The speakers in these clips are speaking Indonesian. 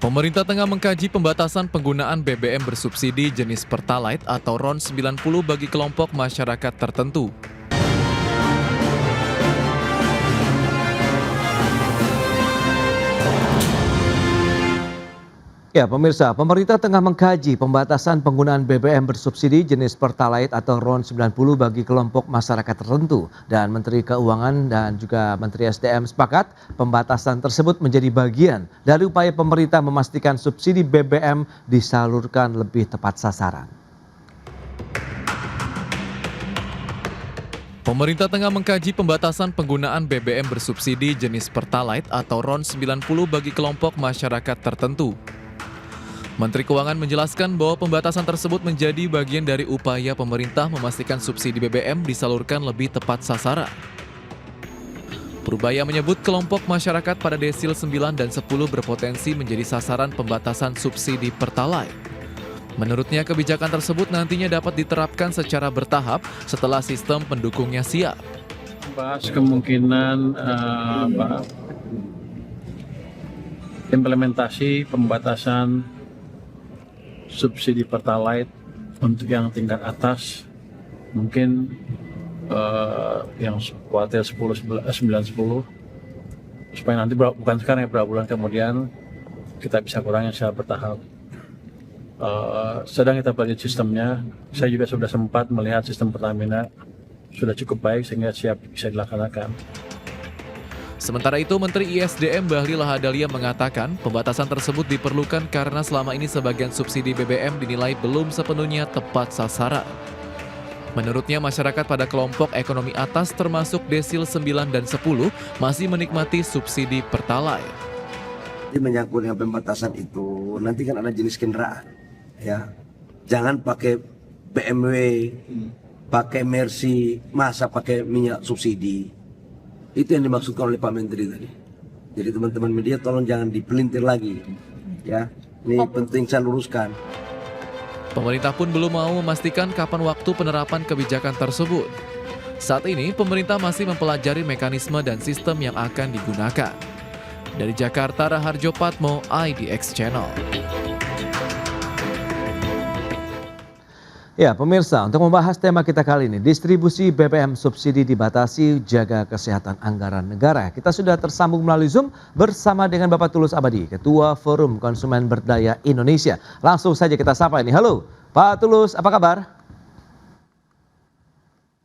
Pemerintah tengah mengkaji pembatasan penggunaan BBM bersubsidi jenis Pertalite atau RON 90 bagi kelompok masyarakat tertentu. Ya, pemirsa, pemerintah tengah mengkaji pembatasan penggunaan BBM bersubsidi jenis Pertalite atau RON 90 bagi kelompok masyarakat tertentu. Dan Menteri Keuangan dan juga Menteri SDM sepakat pembatasan tersebut menjadi bagian dari upaya pemerintah memastikan subsidi BBM disalurkan lebih tepat sasaran. Pemerintah tengah mengkaji pembatasan penggunaan BBM bersubsidi jenis Pertalite atau RON 90 bagi kelompok masyarakat tertentu. Menteri Keuangan menjelaskan bahwa pembatasan tersebut menjadi bagian dari upaya pemerintah memastikan subsidi BBM disalurkan lebih tepat sasaran. Purbaya menyebut kelompok masyarakat pada desil 9 dan 10 berpotensi menjadi sasaran pembatasan subsidi Pertalite. Menurutnya kebijakan tersebut nantinya dapat diterapkan secara bertahap setelah sistem pendukungnya siap. Bahas kemungkinan implementasi pembatasan subsidi Pertalite untuk yang tingkat atas, mungkin yang kuartil 9, 10, supaya nanti bukan sekarang ya, beberapa bulan kemudian kita bisa kurangi secara bertahap. Sedang kita pelajari sistemnya. Saya juga sudah sempat melihat sistem Pertamina sudah cukup baik sehingga siap bisa dilaksanakan. Sementara itu, Menteri ISDM Bahlil Lahadalia mengatakan pembatasan tersebut diperlukan karena selama ini sebagian subsidi BBM dinilai belum sepenuhnya tepat sasaran. Menurutnya, masyarakat pada kelompok ekonomi atas termasuk desil 9 dan 10 masih menikmati subsidi Pertalite. Jadi menyangkut dengan pembatasan itu, nanti kan ada jenis kendaraan, ya. Jangan pakai BMW, pakai Mercy, masa pakai minyak subsidi. Itu yang dimaksudkan oleh Pak Menteri tadi. Jadi teman-teman media tolong jangan dipelintir lagi, ya. Ini penting saya luruskan. Pemerintah pun belum mau memastikan kapan waktu penerapan kebijakan tersebut. Saat ini, pemerintah masih mempelajari mekanisme dan sistem yang akan digunakan. Dari Jakarta, Raharjo Patmo, IDX Channel. Ya, pemirsa, untuk membahas tema kita kali ini, distribusi BBM subsidi dibatasi, jaga kesehatan anggaran negara. Kita sudah tersambung melalui Zoom bersama dengan Bapak Tulus Abadi, Ketua Forum Konsumen Berdaya Indonesia. Langsung saja kita sapa ini. Halo, Pak Tulus, apa kabar?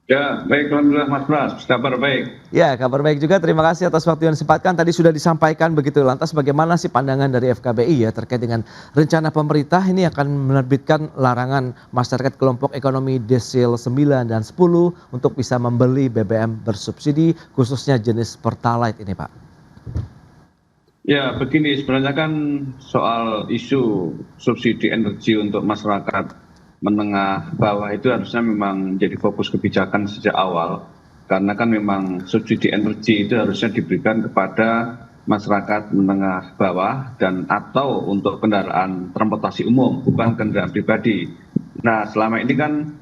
Ya, baik, alhamdulillah Mas Bras, kabar baik. Ya, kabar baik juga. Terima kasih atas waktu yang disempatkan. Tadi sudah disampaikan begitu. Lantas bagaimana sih pandangan dari FKBI ya terkait dengan rencana pemerintah ini akan menerbitkan larangan masyarakat kelompok ekonomi desil 9 dan 10 untuk bisa membeli BBM bersubsidi khususnya jenis Pertalite ini, Pak. Ya, begini, sebenarnya kan soal isu subsidi energi untuk masyarakat menengah bawah itu harusnya memang menjadi fokus kebijakan sejak awal, karena kan memang subsidi energi itu harusnya diberikan kepada masyarakat menengah bawah dan atau untuk kendaraan transportasi umum, bukan kendaraan pribadi. Nah, selama ini kan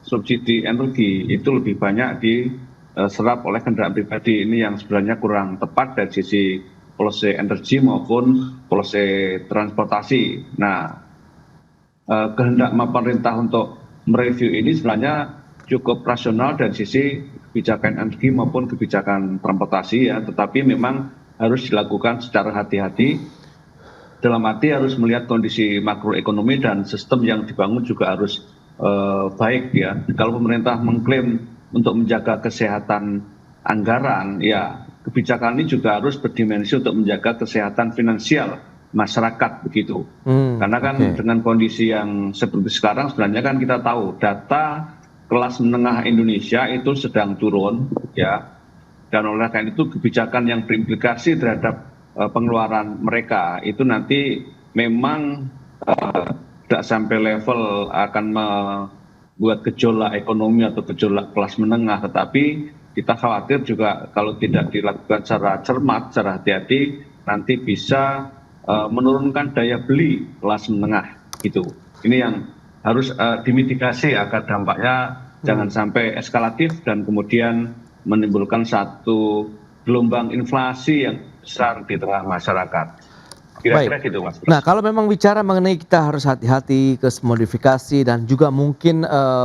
subsidi energi itu lebih banyak diserap oleh kendaraan pribadi, ini yang sebenarnya kurang tepat dari sisi policy energi maupun policy transportasi. Nah, kehendak pemerintah untuk mereview ini sebenarnya cukup rasional dari sisi kebijakan energi maupun kebijakan transportasi ya, tetapi memang harus dilakukan secara hati-hati, dalam arti harus melihat kondisi makroekonomi dan sistem yang dibangun juga harus baik ya. Kalau pemerintah mengklaim untuk menjaga kesehatan anggaran, ya kebijakan ini juga harus berdimensi untuk menjaga kesehatan finansial masyarakat begitu. Karena kan dengan kondisi yang seperti sekarang sebenarnya kan kita tahu data kelas menengah Indonesia itu sedang turun ya, dan oleh karena itu kebijakan yang berimplikasi terhadap pengeluaran mereka itu nanti memang tidak sampai level akan membuat gejolak ekonomi atau gejolak kelas menengah, tetapi kita khawatir juga kalau tidak dilakukan secara cermat, secara hati-hati nanti bisa menurunkan daya beli kelas menengah gitu. Ini yang harus dimitigasi agar dampaknya jangan sampai eskalatif dan kemudian menimbulkan satu gelombang inflasi yang besar di tengah masyarakat. Kira-kira gitu Mas. Nah, kalau memang bicara mengenai kita harus hati-hati ke modifikasi dan juga mungkin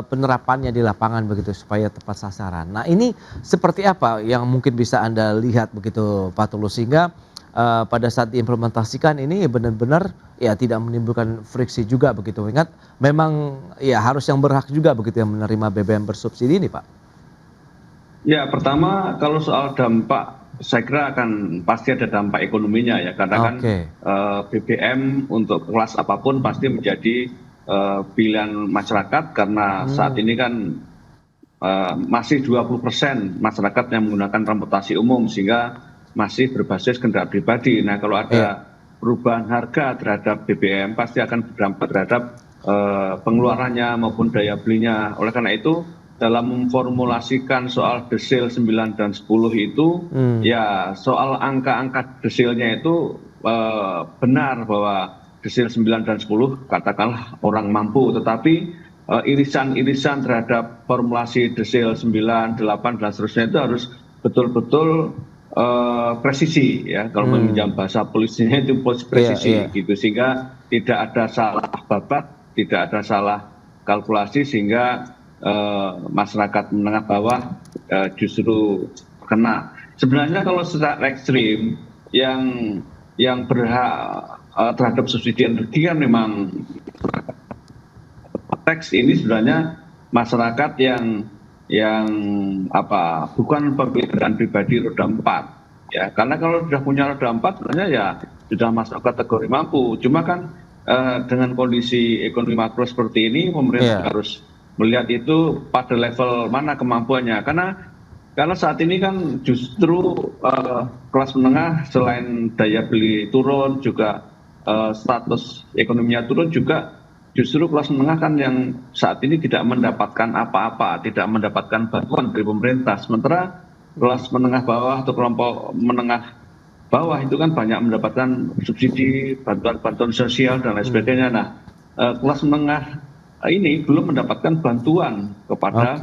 penerapannya di lapangan begitu supaya tepat sasaran. Nah, ini seperti apa yang mungkin bisa Anda lihat begitu Pak Tulus sehingga pada saat diimplementasikan ini benar-benar ya tidak menimbulkan friksi juga begitu. Ingat memang ya harus yang berhak juga begitu yang menerima BBM bersubsidi ini, Pak. Ya, pertama kalau soal dampak, saya kira akan pasti ada dampak ekonominya ya, karena kan BBM untuk kelas apapun pasti menjadi pilihan masyarakat karena saat ini kan masih 20% masyarakat yang menggunakan transportasi umum sehingga masih berbasis kendaraan pribadi. Nah, kalau ada perubahan harga terhadap BBM pasti akan berdampak terhadap pengeluarannya maupun daya belinya. Oleh karena itu dalam memformulasikan soal desil 9 dan 10 itu ya soal angka-angka desilnya itu benar bahwa desil 9 dan 10 katakanlah orang mampu, tetapi irisan-irisan terhadap formulasi desil 9, 8 dan seterusnya itu harus betul-betul presisi ya, kalau meminjam bahasa polisinya itu presisi gitu, sehingga tidak ada salah babat, tidak ada salah kalkulasi sehingga masyarakat menengah bawah justru kena. Sebenarnya kalau secara ekstrim yang berhak terhadap subsidi energi kan memang teks ini sebenarnya masyarakat yang bukan pemilik kendaraan pribadi roda 4 ya, karena kalau sudah punya roda 4 sebenarnya ya sudah masuk kategori mampu. Cuma kan dengan kondisi ekonomi makro seperti ini pemerintah harus melihat itu pada level mana kemampuannya, karena saat ini kan justru kelas menengah selain daya beli turun juga status ekonominya turun, juga justru kelas menengah kan yang saat ini tidak mendapatkan apa-apa, tidak mendapatkan bantuan dari pemerintah, sementara kelas menengah bawah atau kelompok menengah bawah itu kan banyak mendapatkan subsidi, bantuan sosial dan lain sebagainya. Nah, kelas menengah ini belum mendapatkan bantuan kepada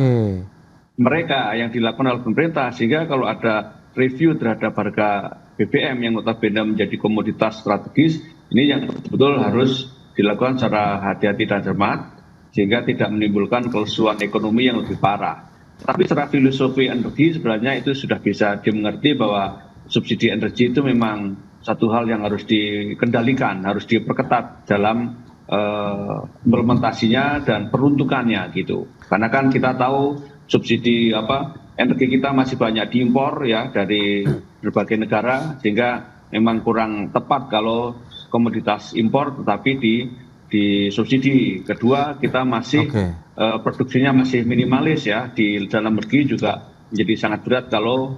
mereka yang dilakukan oleh pemerintah, sehingga kalau ada review terhadap harga BBM yang notabene menjadi komoditas strategis, ini yang betul-betul harus dilakukan secara hati-hati dan cermat sehingga tidak menimbulkan kelesuan ekonomi yang lebih parah. Tapi secara filosofi energi sebenarnya itu sudah bisa dimengerti bahwa subsidi energi itu memang satu hal yang harus dikendalikan, harus diperketat dalam implementasinya dan peruntukannya gitu. Karena kan kita tahu subsidi energi kita masih banyak diimpor ya dari berbagai negara, sehingga memang kurang tepat kalau komoditas impor tetapi disubsidi. Kedua, kita masih produksinya masih minimalis ya, di dalam negeri juga menjadi sangat berat kalau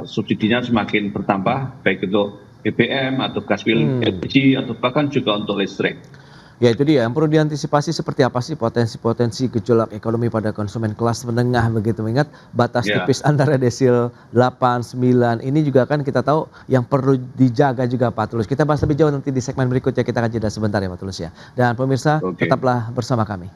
subsidinya semakin bertambah baik untuk BBM atau gas LPG atau bahkan juga untuk listrik. Ya itu dia, yang perlu diantisipasi seperti apa sih potensi-potensi gejolak ekonomi pada konsumen kelas menengah begitu. Ingat batas tipis antara desil 8, 9 ini juga kan kita tahu yang perlu dijaga juga Pak Tulus. Kita bahas lebih jauh nanti di segmen berikutnya, kita akan jeda sebentar ya Pak Tulus ya. Dan pemirsa tetaplah bersama kami.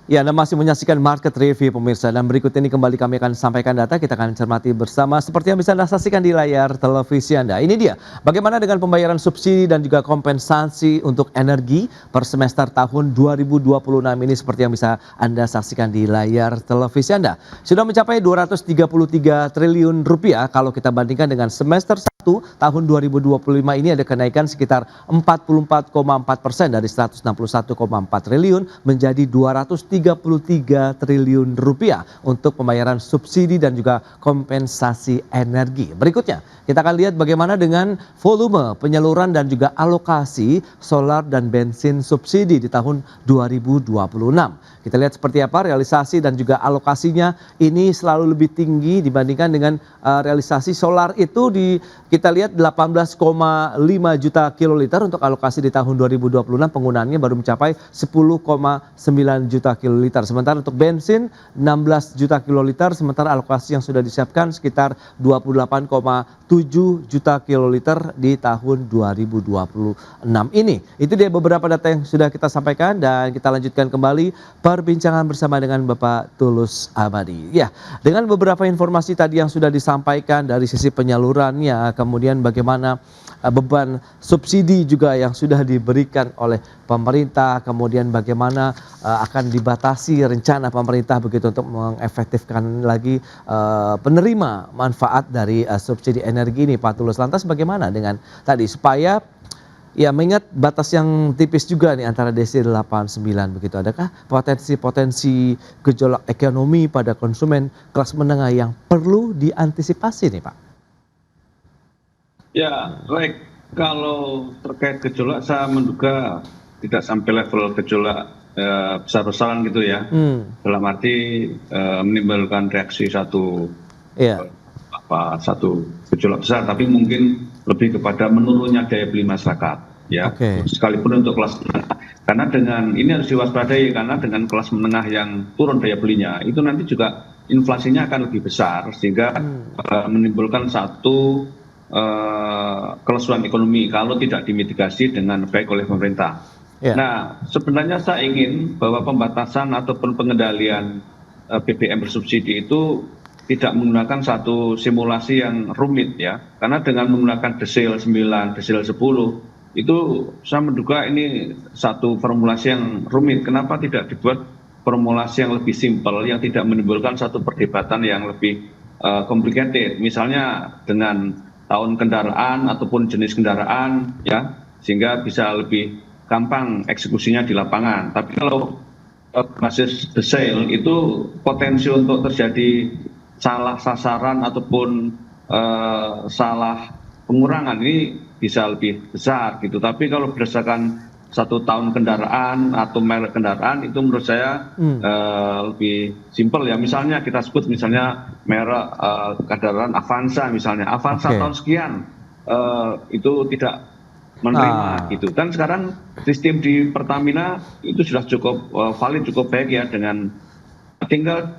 Ya, Anda masih menyaksikan Market Review pemirsa, dan berikut ini kembali kami akan sampaikan data, kita akan cermati bersama seperti yang bisa Anda saksikan di layar televisi Anda. Ini dia, bagaimana dengan pembayaran subsidi dan juga kompensasi untuk energi per semester tahun 2026 ini seperti yang bisa Anda saksikan di layar televisi Anda. Sudah mencapai 233 triliun rupiah kalau kita bandingkan dengan semester 1 tahun 2025 ini ada kenaikan sekitar 44,4% dari 161,4 triliun menjadi 233 triliun rupiah untuk pembayaran subsidi dan juga kompensasi energi. Berikutnya kita akan lihat bagaimana dengan volume penyaluran dan juga alokasi solar dan bensin subsidi di tahun 2026. Kita lihat seperti apa realisasi dan juga alokasinya ini selalu lebih tinggi dibandingkan dengan realisasi solar itu kita lihat 18,5 juta kiloliter untuk alokasi di tahun 2026, penggunaannya baru mencapai 10,9 juta kiloliter kiloliter. Sementara untuk bensin 16 juta kiloliter, sementara alokasi yang sudah disiapkan sekitar 28,7 juta kiloliter di tahun 2026 ini. Itu dia beberapa data yang sudah kita sampaikan dan kita lanjutkan kembali perbincangan bersama dengan Bapak Tulus Abadi. Ya, dengan beberapa informasi tadi yang sudah disampaikan dari sisi penyalurannya, kemudian bagaimana beban subsidi juga yang sudah diberikan oleh pemerintah, kemudian bagaimana akan dibatasi rencana pemerintah begitu untuk mengefektifkan lagi penerima manfaat dari subsidi energi ini, Pak Tulus. Lantas bagaimana dengan tadi supaya ya mengingat batas yang tipis juga nih antara desil 89 begitu, adakah potensi-potensi gejolak ekonomi pada konsumen kelas menengah yang perlu diantisipasi nih, Pak? Ya, baik. Kalau terkait gejolak, saya menduga tidak sampai level gejolak besar-besaran gitu ya. Dalam arti menimbulkan reaksi satu gejolak besar, tapi mungkin lebih kepada menurunnya daya beli masyarakat. Ya, sekalipun untuk kelas menengah. Karena dengan ini harus diwaspadai, karena dengan kelas menengah yang turun daya belinya, itu nanti juga inflasinya akan lebih besar, sehingga menimbulkan satu kelesuan ekonomi kalau tidak dimitigasi dengan baik oleh pemerintah. Nah, sebenarnya saya ingin bahwa pembatasan ataupun pengendalian BBM bersubsidi itu tidak menggunakan satu simulasi yang rumit ya, karena dengan menggunakan desil 9, desil 10 itu saya menduga ini satu formulasi yang rumit. Kenapa tidak dibuat formulasi yang lebih simpel, yang tidak menimbulkan satu perdebatan yang lebih complicated, misalnya dengan tahun kendaraan ataupun jenis kendaraan ya, sehingga bisa lebih gampang eksekusinya di lapangan. Tapi kalau basis desil itu potensi untuk terjadi salah sasaran ataupun salah pengurangan ini bisa lebih besar gitu. Tapi kalau berdasarkan satu tahun kendaraan atau merek kendaraan itu menurut saya lebih simpel ya. Misalnya kita sebut misalnya merek kendaraan Avanza misalnya, Avanza tahun sekian itu tidak menerima gitu. Dan sekarang sistem di Pertamina itu sudah cukup valid, cukup baik ya, dengan tinggal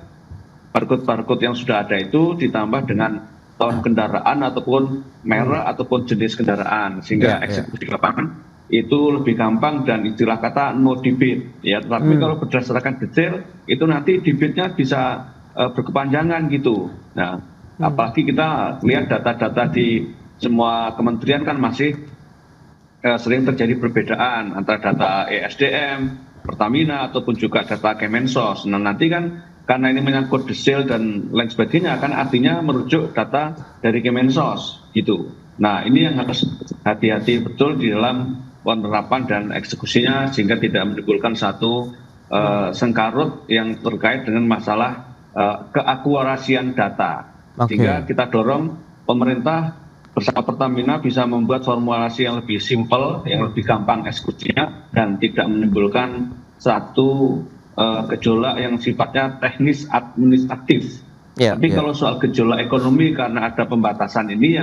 barcode yang sudah ada itu ditambah dengan tahun kendaraan ataupun merek ataupun jenis kendaraan, sehingga eksekusi di lapangan itu lebih gampang dan istilah kata no debit ya. Tetapi kalau berdasarkan detail itu nanti debitnya bisa berkepanjangan gitu. Nah, apalagi kita lihat data-data di semua kementerian kan masih sering terjadi perbedaan antara data ESDM, Pertamina ataupun juga data Kemensos. Nah, nanti kan karena ini menyangkut desil dan lain sebagainya kan artinya merujuk data dari Kemensos gitu. Nah, ini yang harus hati-hati betul di dalam penerapan dan eksekusinya, sehingga tidak menimbulkan satu sengkarut yang terkait dengan masalah keakurasian data. Sehingga kita dorong pemerintah bersama Pertamina bisa membuat formulasi yang lebih simpel, yang lebih gampang eksekusinya, dan tidak menimbulkan satu gejolak yang sifatnya teknis administratif. Tapi kalau soal gejolak ekonomi karena ada pembatasan ini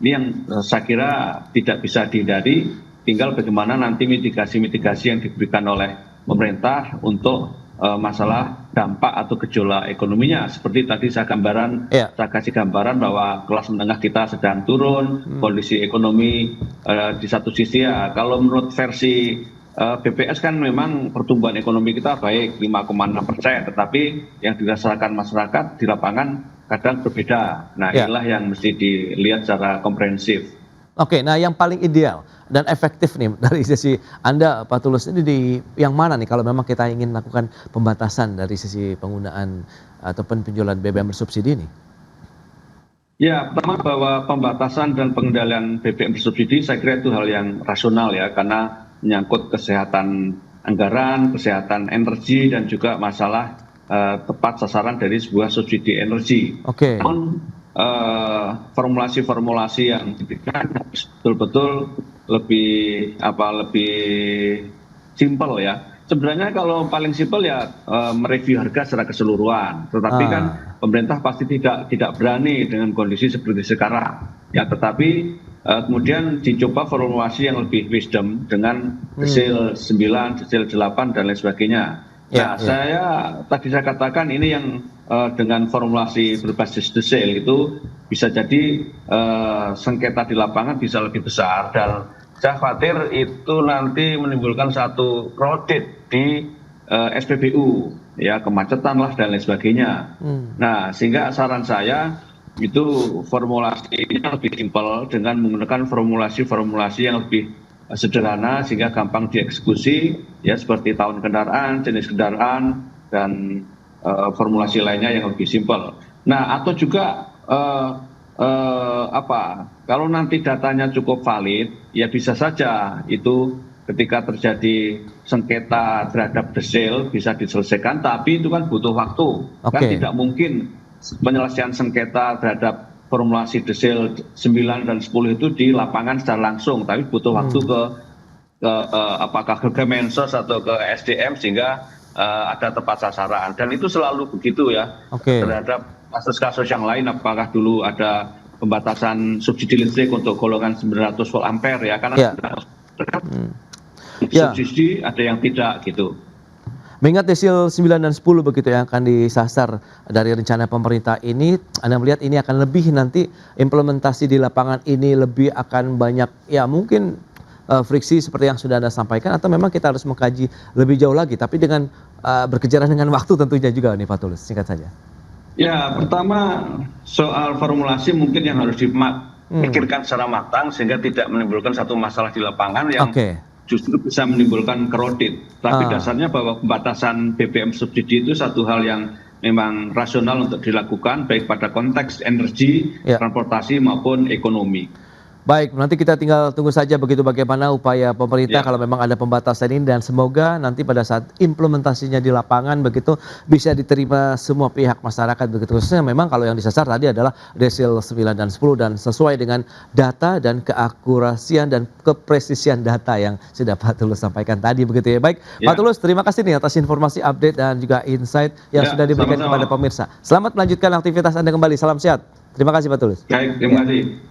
yang saya kira tidak bisa dihindari. Tinggal bagaimana nanti mitigasi-mitigasi yang diberikan oleh pemerintah untuk masalah dampak atau gejolak ekonominya. Seperti tadi saya kasih gambaran bahwa kelas menengah kita sedang turun, kondisi ekonomi di satu sisi ya. Kalau menurut versi BPS kan memang pertumbuhan ekonomi kita baik 5,6%, tetapi yang dirasakan masyarakat di lapangan kadang berbeda. Nah, inilah yang mesti dilihat secara komprehensif. Oke, nah yang paling ideal dan efektif nih dari sisi Anda, Pak Tulus, ini di yang mana nih kalau memang kita ingin melakukan pembatasan dari sisi penggunaan ataupun penjualan BBM bersubsidi ini? Ya, pertama bahwa pembatasan dan pengendalian BBM bersubsidi saya kira itu hal yang rasional ya, karena menyangkut kesehatan anggaran, kesehatan energi, dan juga masalah tepat sasaran dari sebuah subsidi energi. Namun formulasi-formulasi yang diberikan betul-betul lebih simpel ya. Sebenarnya kalau paling simpel ya mereview harga secara keseluruhan. Tetapi kan pemerintah pasti tidak berani dengan kondisi seperti sekarang. Ya, tetapi kemudian dicoba formulasi yang lebih wisdom dengan desil 9, desil 8 dan lain sebagainya. Nah, tadi saya katakan ini yang dengan formulasi berbasis desil itu bisa jadi sengketa di lapangan bisa lebih besar, dan saya khawatir itu nanti menimbulkan satu kredit di SPBU, ya kemacetan lah dan lain sebagainya. Nah, sehingga saran saya itu formulasinya lebih simpel dengan menggunakan formulasi-formulasi yang lebih sederhana sehingga gampang dieksekusi, ya seperti tahun kendaraan, jenis kendaraan, dan formulasi lainnya yang lebih simpel. Nah, atau juga kalau nanti datanya cukup valid, ya bisa saja itu ketika terjadi sengketa terhadap desil bisa diselesaikan, tapi itu kan butuh waktu. Kan tidak mungkin penyelesaian sengketa terhadap formulasi desil 9 dan 10 itu di lapangan secara langsung, tapi butuh waktu ke apakah ke Kemensos atau ke SDM sehingga ada tepat sasaran, dan itu selalu begitu ya. Terhadap kasus-kasus yang lain, apakah dulu ada pembatasan subsidi listrik untuk golongan 900 volt ampere ya, karena subsidi ada yang tidak gitu. Mengingat desil 9 dan 10 begitu yang akan disasar dari rencana pemerintah ini, Anda melihat ini akan lebih nanti implementasi di lapangan ini lebih akan banyak ya mungkin friksi seperti yang sudah Anda sampaikan, atau memang kita harus mengkaji lebih jauh lagi tapi dengan berkejaran dengan waktu tentunya juga nih Pak Tulus, singkat saja. Ya, pertama soal formulasi mungkin yang harus dipikirkan secara matang sehingga tidak menimbulkan satu masalah di lapangan yang justru bisa menimbulkan kredit. Tapi dasarnya bahwa pembatasan BBM subsidi itu satu hal yang memang rasional untuk dilakukan baik pada konteks energi, transportasi maupun ekonomi. Baik, nanti kita tinggal tunggu saja begitu bagaimana upaya pemerintah kalau memang ada pembatasan ini, dan semoga nanti pada saat implementasinya di lapangan begitu bisa diterima semua pihak masyarakat begitu. Khususnya memang kalau yang disasar tadi adalah desil 9 dan 10 dan sesuai dengan data dan keakurasian dan kepresisian data yang sudah Pak Tulus sampaikan tadi begitu ya. Baik, Pak Tulus, terima kasih nih atas informasi update dan juga insight yang sudah diberikan kepada pemirsa. Selamat melanjutkan aktivitas Anda kembali. Salam sehat. Terima kasih Pak Tulus. Baik, terima kasih.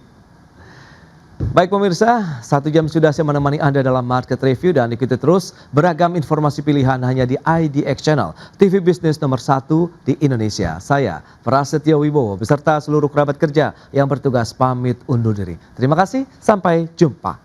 Baik pemirsa, 1 jam sudah saya menemani Anda dalam Market Review, dan ikuti terus beragam informasi pilihan hanya di IDX Channel, TV bisnis nomor 1 di Indonesia. Saya, Prasetyo Wibowo, beserta seluruh kerabat kerja yang bertugas pamit undur diri. Terima kasih, sampai jumpa.